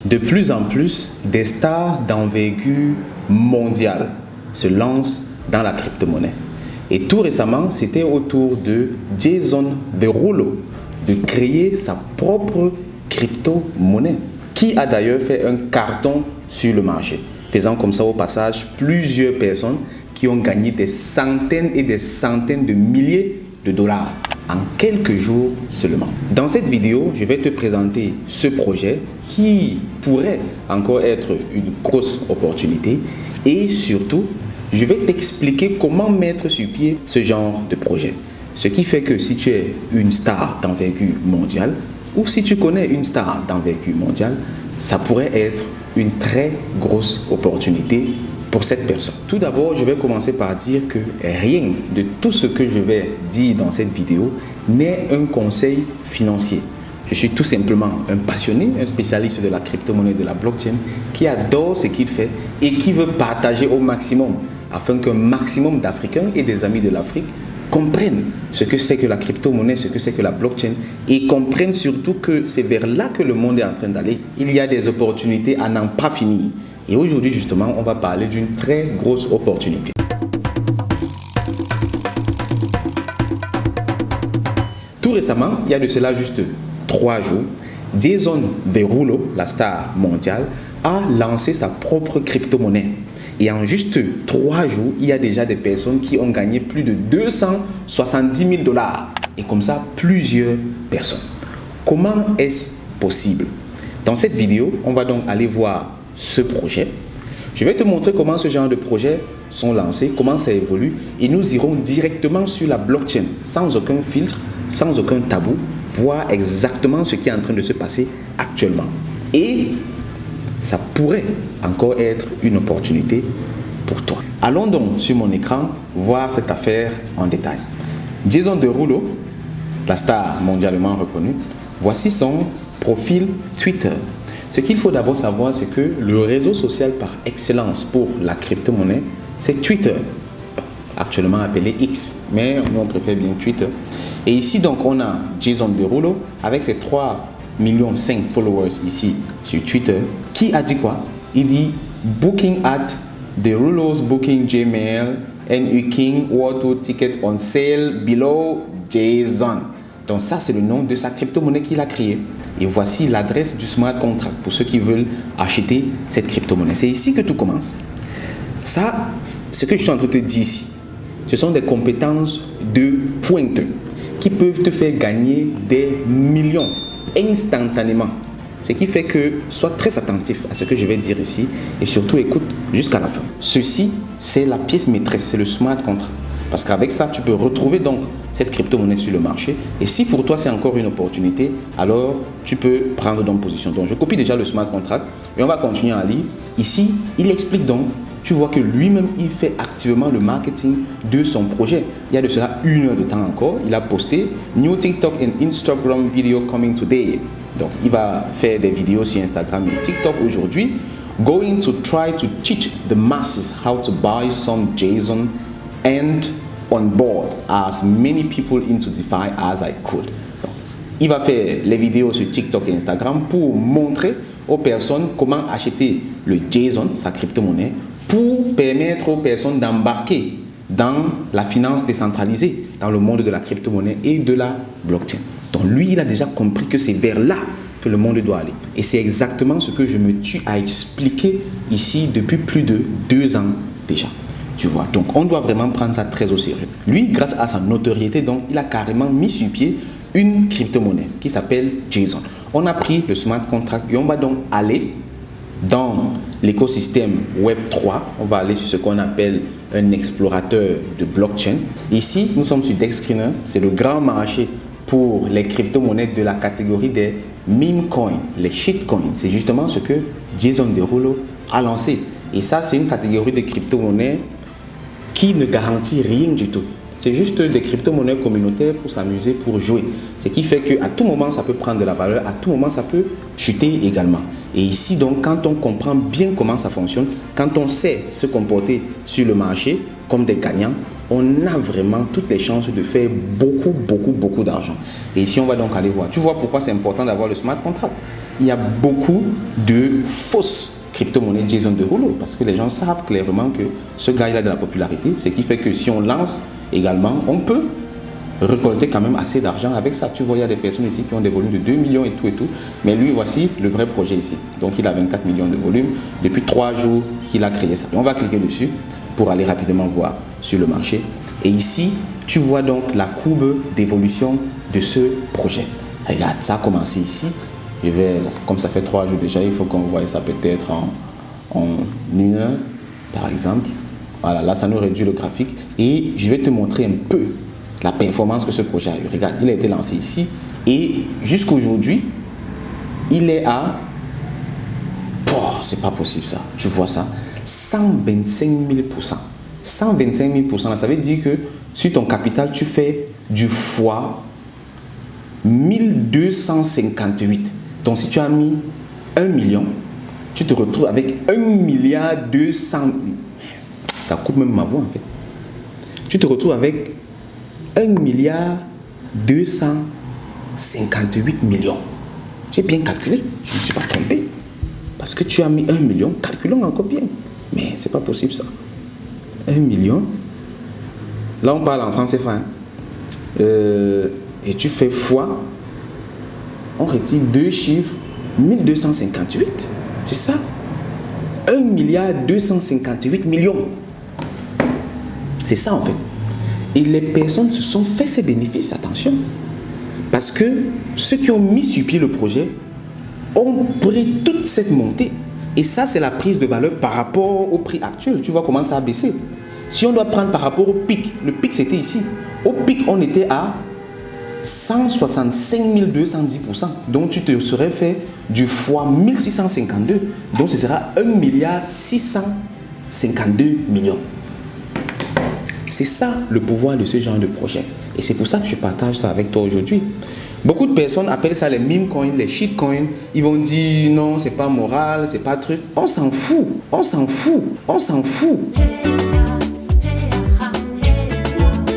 De plus en plus, des stars d'envergure mondiale se lancent dans la crypto-monnaie. Et tout récemment, c'était au tour de Jason Derulo de créer sa propre crypto-monnaie, qui a d'ailleurs fait un carton sur le marché, faisant comme ça au passage plusieurs personnes qui ont gagné des centaines et des centaines de milliers de dollars en quelques jours seulement. Dans cette vidéo, je vais te présenter ce projet qui pourrait encore être une grosse opportunité et surtout, je vais t'expliquer comment mettre sur pied ce genre de projet. Ce qui fait que si tu es une star d'envergure mondiale ou si tu connais une star d'envergure mondiale, ça pourrait être une très grosse opportunité pour cette personne. Tout d'abord, je vais commencer par dire que rien de tout ce que je vais dire dans cette vidéo n'est un conseil financier. Je suis tout simplement un passionné, un spécialiste de la crypto-monnaie, de la blockchain, qui adore ce qu'il fait et qui veut partager au maximum afin qu'un maximum d'Africains et des amis de l'Afrique comprennent ce que c'est que la crypto-monnaie, ce que c'est que la blockchain et comprennent surtout que c'est vers là que le monde est en train d'aller. Il y a des opportunités à n'en pas finir. Et aujourd'hui, justement, on va parler d'une très grosse opportunité. Tout récemment, il y a de cela juste 3 jours, Jason Derulo, la star mondiale, a lancé sa propre crypto-monnaie. Et en juste 3 jours, il y a déjà des personnes qui ont gagné plus de 270 000 dollars. Et comme ça, plusieurs personnes. Comment est-ce possible? Dans cette vidéo, on va donc aller voir ce projet. Je vais te montrer comment ce genre de projets sont lancés, comment ça évolue et nous irons directement sur la blockchain sans aucun filtre, sans aucun tabou, voir exactement ce qui est en train de se passer actuellement. Et ça pourrait encore être une opportunité pour toi. Allons donc sur mon écran voir cette affaire en détail. Jason Derulo, la star mondialement reconnue, voici son profil Twitter. Ce qu'il faut d'abord savoir, c'est que le réseau social par excellence pour la crypto-monnaie, c'est Twitter, actuellement appelé X, mais nous on préfère bien Twitter. Et ici donc on a Jason Derulo avec ses 3,5 millions de followers ici sur Twitter, qui a dit quoi? Il dit Booking at Derulo's Booking Gmail and King Auto Ticket on sale below Jason. Donc ça c'est le nom de sa crypto-monnaie qu'il a créée. Et voici l'adresse du smart contract pour ceux qui veulent acheter cette crypto-monnaie. C'est ici que tout commence. Ça, ce que je suis en train de te dire ici, ce sont des compétences de pointe qui peuvent te faire gagner des millions instantanément. Ce qui fait que sois très attentif à ce que je vais dire ici et surtout écoute jusqu'à la fin. Ceci, c'est la pièce maîtresse, c'est le smart contract. Parce qu'avec ça, tu peux retrouver donc cette crypto-monnaie sur le marché. Et si pour toi, c'est encore une opportunité, alors tu peux prendre donc position. Donc, je copie déjà le smart contract et on va continuer à lire. Ici, il explique donc, tu vois que lui-même, il fait activement le marketing de son projet. Il y a de cela 1 heure de temps encore. Il a posté « New TikTok and Instagram video coming today ». Donc, il va faire des vidéos sur Instagram et TikTok aujourd'hui. « Going to try to teach the masses how to buy some JSON and on board as many people into DeFi as I could. » Donc, il va faire les vidéos sur TikTok et Instagram pour montrer aux personnes comment acheter le JSON, sa crypto-monnaie, pour permettre aux personnes d'embarquer dans la finance décentralisée, dans le monde de la crypto-monnaie et de la blockchain. Donc lui, il a déjà compris que c'est vers là que le monde doit aller. Et c'est exactement ce que je me tue à expliquer ici depuis plus de 2 ans déjà. Tu vois, donc on doit vraiment prendre ça très au sérieux. Lui, grâce à sa notoriété, donc, il a carrément mis sur pied une crypto-monnaie qui s'appelle JSON. On a pris le smart contract et on va donc aller dans l'écosystème Web3. On va aller sur ce qu'on appelle un explorateur de blockchain. Ici, nous sommes sur DexScreener. C'est le grand marché pour les crypto-monnaies de la catégorie des meme coins, les shitcoins. C'est justement ce que Jason Derulo a lancé. Et ça, c'est une catégorie de crypto-monnaies qui ne garantit rien du tout. C'est juste des crypto-monnaies communautaires pour s'amuser, pour jouer. Ce qui fait qu'à tout moment, ça peut prendre de la valeur, à tout moment, ça peut chuter également. Et ici, donc, quand on comprend bien comment ça fonctionne, quand on sait se comporter sur le marché comme des gagnants, on a vraiment toutes les chances de faire beaucoup d'argent. Et ici, on va donc aller voir. Tu vois pourquoi c'est important d'avoir le smart contract. il y a beaucoup de fausses crypto-monnaies Jason Derulo parce que les gens savent clairement que ce gars il a de la popularité, ce qui fait que si on lance également, on peut récolter quand même assez d'argent avec ça. Tu vois, il y a des personnes ici qui ont des volumes de 2 millions et tout, mais lui, voici le vrai projet ici. Donc, il a 24 millions de volume depuis 3 jours qu'il a créé ça. Et on va cliquer dessus pour aller rapidement voir sur le marché. Et ici, tu vois donc la courbe d'évolution de ce projet. Regarde, ça a commencé ici. Je vais, comme ça fait 3 jours déjà, il faut qu'on voie ça peut-être en 1 heure, par exemple. Voilà, là, ça nous réduit le graphique. Et je vais te montrer un peu la performance que ce projet a eu. Regarde, il a été lancé ici. Et jusqu'aujourd'hui, il est à... Oh, c'est pas possible ça. Tu vois ça? 125 000%. 125 000%, ça veut dire que sur ton capital, tu fais du fois 1258. Donc, si tu as mis 1 million, tu te retrouves avec 1 milliard 200... Ça coupe même ma voix, en fait. Tu te retrouves avec 1 milliard 258 millions. J'ai bien calculé, je ne me suis pas trompé. Parce que tu as mis 1 million, calculons encore bien. Mais c'est pas possible ça. 1 million. Là, on parle en francs CFA. Hein. Et tu fais fois. On retire 2 chiffres. 1258. C'est ça. 1 milliard 258 millions. C'est ça en fait. Et les personnes se sont fait ces bénéfices, attention. Parce que ceux qui ont mis sur pied le projet ont pris toute cette montée. Et ça, c'est la prise de valeur par rapport au prix actuel. Tu vois comment ça a baissé. Si on doit prendre par rapport au pic, le pic c'était ici. Au pic, on était à 165 210%. Donc tu te serais fait du fois 1652. Donc ce sera 1 milliard 652 millions. C'est ça le pouvoir de ce genre de projet. Et c'est pour ça que je partage ça avec toi aujourd'hui. Beaucoup de personnes appellent ça les meme coins, les shit coins. Ils vont dire non, c'est pas moral, c'est pas truc. On s'en fout, on s'en fout, on s'en fout.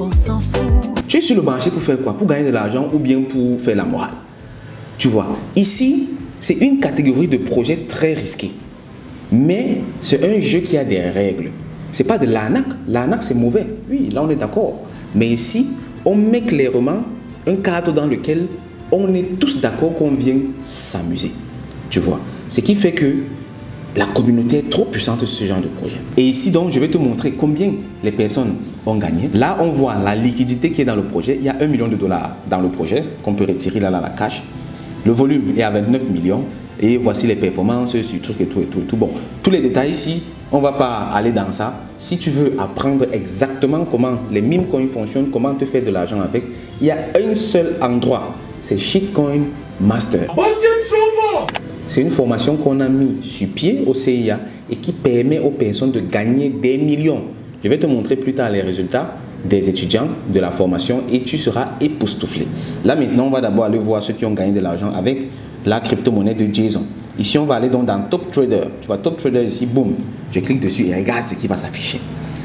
On s'en fout. Tu es sur le marché pour faire quoi? Pour gagner de l'argent ou bien pour faire la morale? Tu vois, ici, c'est une catégorie de projets très risqués. Mais c'est un jeu qui a des règles. C'est pas de l'arnaque. L'arnaque, c'est mauvais. Oui, là, on est d'accord. Mais ici, on met clairement un cadre dans lequel on est tous d'accord qu'on vient s'amuser. Tu vois. Ce qui fait que la communauté est trop puissante sur ce genre de projet. Et ici, donc, je vais te montrer combien les personnes ont gagné. Là, on voit la liquidité qui est dans le projet. Il y a 1 million de dollars dans le projet qu'on peut retirer là, la cash. Le volume est à 29 millions. Et voici les performances sur truc et tout et tout et tout. Bon, tous les détails ici, on ne va pas aller dans ça. Si tu veux apprendre exactement comment les meme coins fonctionnent, comment te faire de l'argent avec, il y a un seul endroit. C'est Shitcoin Master. C'est une formation qu'on a mis sur pied au CIA et qui permet aux personnes de gagner des millions. Je vais te montrer plus tard les résultats des étudiants de la formation et tu seras époustouflé. Là maintenant, on va d'abord aller voir ceux qui ont gagné de l'argent avec la crypto-monnaie de Jason. Ici, on va aller donc dans Top Trader. Tu vois Top Trader ici, boum. Je clique dessus et regarde ce qui va s'afficher.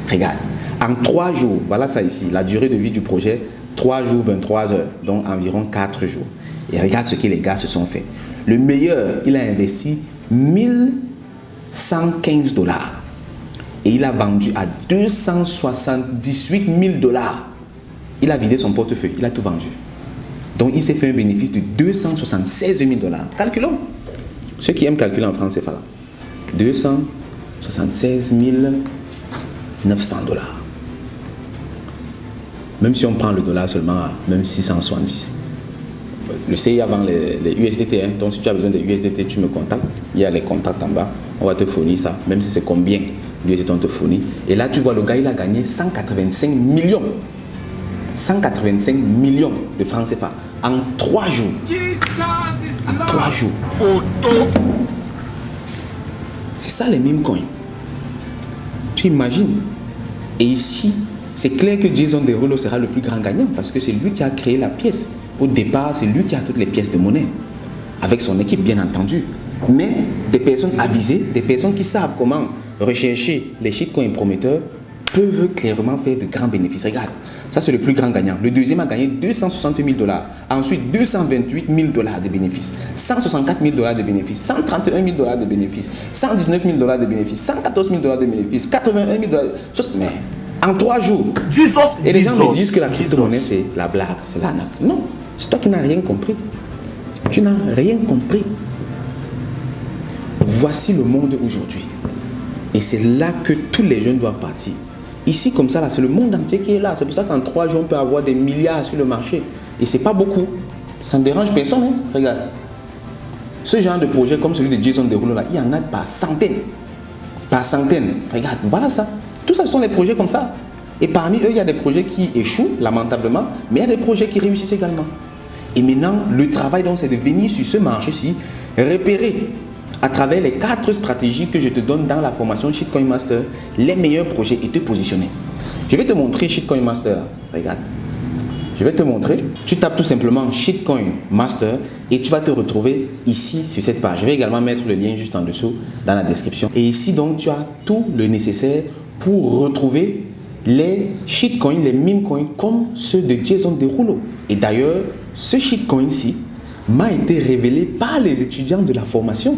Regarde. En 3 jours, voilà ça ici, la durée de vie du projet, 3 jours, 23 heures, donc environ 4 jours. Et regarde ce que les gars se sont fait. Le meilleur, il a investi 1115 dollars. Et il a vendu à 278 000 dollars. Il a vidé son portefeuille, il a tout vendu. Donc, il s'est fait un bénéfice de 276 000 dollars. Calculons. Ceux qui aiment calculer en France, c'est là. 276 900 dollars. Même si on prend le dollar seulement à même 670. Le CIA vend les USDT. Hein. Donc, si tu as besoin des USDT, tu me contactes. Il y a les contacts en bas. On va te fournir ça. Même si c'est combien d'USDT on te fournit. Et là, tu vois, le gars, il a gagné 185 millions. 185 millions de francs CFA en 3 jours. En 3 jours. C'est ça les meme coins. Tu imagines? Et ici, c'est clair que Jason Derulo sera le plus grand gagnant parce que c'est lui qui a créé la pièce. Au départ, c'est lui qui a toutes les pièces de monnaie. Avec son équipe, bien entendu. Mais des personnes avisées, des personnes qui savent comment rechercher les shitcoins prometteurs peuvent clairement faire de grands bénéfices. Regarde, ça c'est le plus grand gagnant. Le deuxième a gagné 260 000 $. Ensuite, 228 000 $ de bénéfices, 164 000 $ de bénéfices, 131 000 $ de bénéfices, 119 000 $ de bénéfices, 114 000 $ de bénéfices, 81 000 $. Mais en 3 jours. Et les gens me disent que la crypto-monnaie c'est la blague, c'est l'arnaque. Non, c'est toi qui n'as rien compris. Tu n'as rien compris. Voici le monde aujourd'hui. Et c'est là que tous les jeunes doivent partir. Ici, comme ça, là, c'est le monde entier qui est là. C'est pour ça qu'en 3 jours, on peut avoir des milliards sur le marché. Et c'est pas beaucoup. Ça ne dérange personne. Hein? Regarde. Ce genre de projet comme celui de Jason Derulo, là, il y en a par centaines. Par centaines. Regarde, voilà ça. Tout ça, ce sont des projets comme ça. Et parmi eux, il y a des projets qui échouent, lamentablement, mais il y a des projets qui réussissent également. Et maintenant, le travail, donc, c'est de venir sur ce marché-ci, repérer à travers les 4 stratégies que je te donne dans la formation Shitcoin Master, les meilleurs projets et te positionner. Je vais te montrer Shitcoin Master. Regarde. Je vais te montrer. Tu tapes tout simplement Shitcoin Master et tu vas te retrouver ici sur cette page. Je vais également mettre le lien juste en dessous dans la description. Et ici, donc, tu as tout le nécessaire pour retrouver les shitcoins, les meme coins comme ceux de Jason Derulo. Et d'ailleurs, ce shitcoin-ci m'a été révélé par les étudiants de la formation.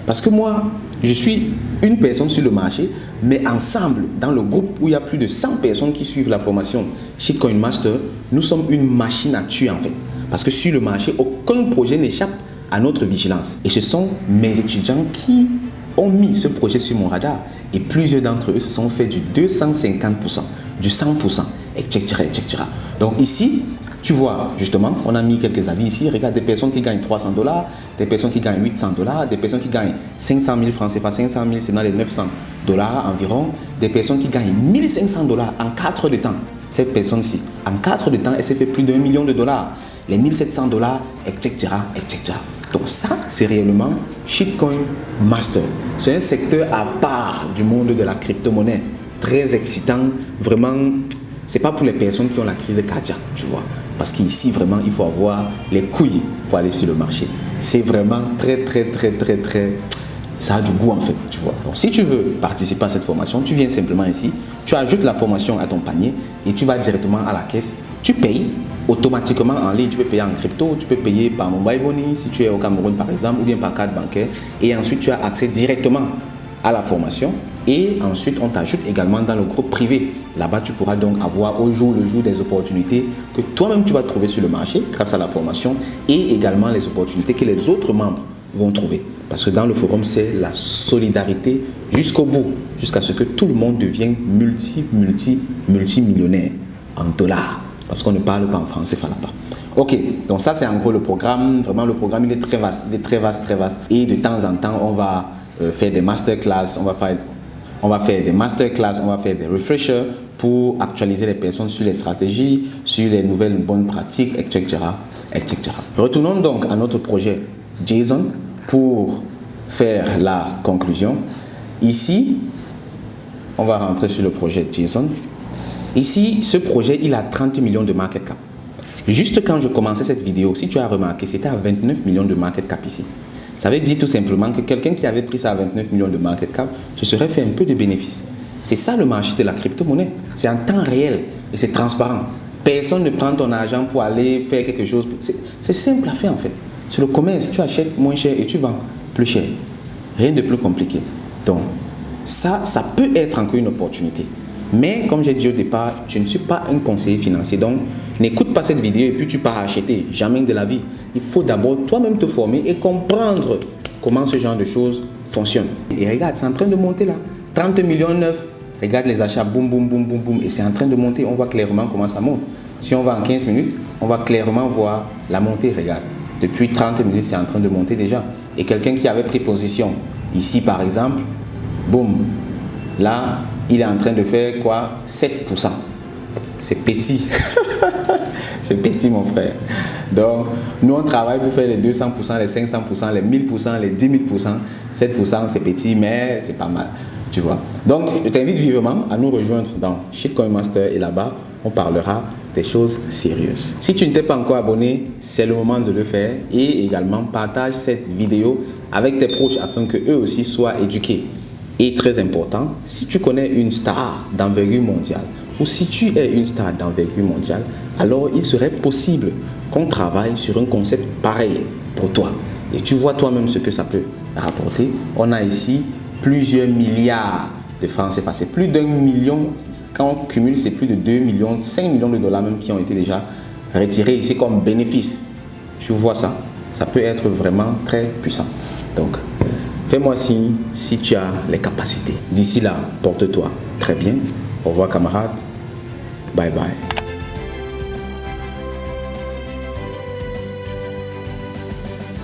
Parce que moi, je suis une personne sur le marché, mais ensemble, dans le groupe où il y a plus de 100 personnes qui suivent la formation Shitcoin Master, nous sommes une machine à tuer en fait. Parce que sur le marché, aucun projet n'échappe à notre vigilance. Et ce sont mes étudiants qui ont mis ce projet sur mon radar. Et plusieurs d'entre eux se sont fait du 250%, du 100%, etc., etc. Donc ici, tu vois, justement, on a mis quelques avis ici. Regarde, des personnes qui gagnent 300 $, des personnes qui gagnent 800 $, des personnes qui gagnent 500 000 francs CFA, 500 000, c'est dans les 900 $ environ, des personnes qui gagnent 1500 $ en 4 heures de temps. Cette personne-ci, en 4 heures de temps, elle s'est fait plus d'1 million $, les 1700 $, etc., etc. Donc ça, c'est réellement Shitcoin Master. C'est un secteur à part du monde de la crypto-monnaie. Très excitant, vraiment. C'est pas pour les personnes qui ont la crise cardiaque, tu vois. Parce qu'ici, vraiment, il faut avoir les couilles pour aller sur le marché. C'est vraiment très, ça a du goût en fait, tu vois. Donc, si tu veux participer à cette formation, tu viens simplement ici, tu ajoutes la formation à ton panier et tu vas directement à la caisse. Tu payes automatiquement en ligne, tu peux payer en crypto, tu peux payer par Mobile Money si tu es au Cameroun par exemple, ou bien par carte bancaire. Et ensuite, tu as accès directement à la formation. Et ensuite, on t'ajoute également dans le groupe privé. Là-bas, tu pourras donc avoir au jour le jour des opportunités que toi-même tu vas trouver sur le marché grâce à la formation et également les opportunités que les autres membres vont trouver. Parce que dans le forum, c'est la solidarité jusqu'au bout, jusqu'à ce que tout le monde devienne multimillionnaire en dollars. Parce qu'on ne parle pas en français là-bas. Ok, donc ça c'est en gros le programme. Vraiment, le programme il est très vaste, très vaste. Et de temps en temps, on va faire des masterclass, on va faire des masterclass, on va faire des refreshers pour actualiser les personnes sur les stratégies, sur les nouvelles bonnes pratiques, etc., etc. Retournons donc à notre projet Jason pour faire la conclusion. Ici, on va rentrer sur le projet Jason. Ici, ce projet, il a 30 millions de market cap. Juste quand je commençais cette vidéo, si tu as remarqué, c'était à 29 millions de market cap ici. Ça veut dire tout simplement que quelqu'un qui avait pris ça à 29 millions de market cap se serait fait un peu de bénéfice. C'est ça le marché de la crypto-monnaie. C'est en temps réel et c'est transparent. Personne ne prend ton argent pour aller faire quelque chose. C'est simple à faire en fait. C'est le commerce. Tu achètes moins cher et tu vends plus cher. Rien de plus compliqué. Donc, ça peut être encore une opportunité. Mais comme j'ai dit au départ, je ne suis pas un conseiller financier. Donc, n'écoute pas cette vidéo et puis tu pars acheter. Jamais de la vie. Il faut d'abord toi-même te former et comprendre comment ce genre de choses fonctionne. Et regarde, c'est en train de monter là. 30 millions neufs. Regarde les achats, boum, boum, boum, boum, boum. Et c'est en train de monter. On voit clairement comment ça monte. Si on va en 15 minutes, on va clairement voir la montée. Regarde. Depuis 30 minutes, c'est en train de monter déjà. Et quelqu'un qui avait pris position ici, par exemple, boum. Là, il est en train de faire quoi? 7%. C'est petit. C'est petit, mon frère. Donc, nous, on travaille pour faire les 200%, les 500%, les 1000%, les 10 000%. 7%, c'est petit, mais c'est pas mal. Tu vois. Donc, je t'invite vivement à nous rejoindre dans Shitcoin Master et là-bas, on parlera des choses sérieuses. Si tu ne t'es pas encore abonné, c'est le moment de le faire et également partage cette vidéo avec tes proches afin que eux aussi soient éduqués. Et très important, si tu connais une star d'envergure mondiale, ou si tu es une star d'envergure mondiale, alors il serait possible qu'on travaille sur un concept pareil pour toi. Et tu vois toi-même ce que ça peut rapporter. On a ici plusieurs milliards de francs CFA. C'est plus d'1 million. Quand on cumule, c'est plus de 2 millions, 5 millions de dollars même qui ont été déjà retirés ici comme bénéfice. Tu vois ça? Ça peut être vraiment très puissant. Donc, fais-moi signe si tu as les capacités. D'ici là, porte-toi très bien. Au revoir camarades. Bye bye.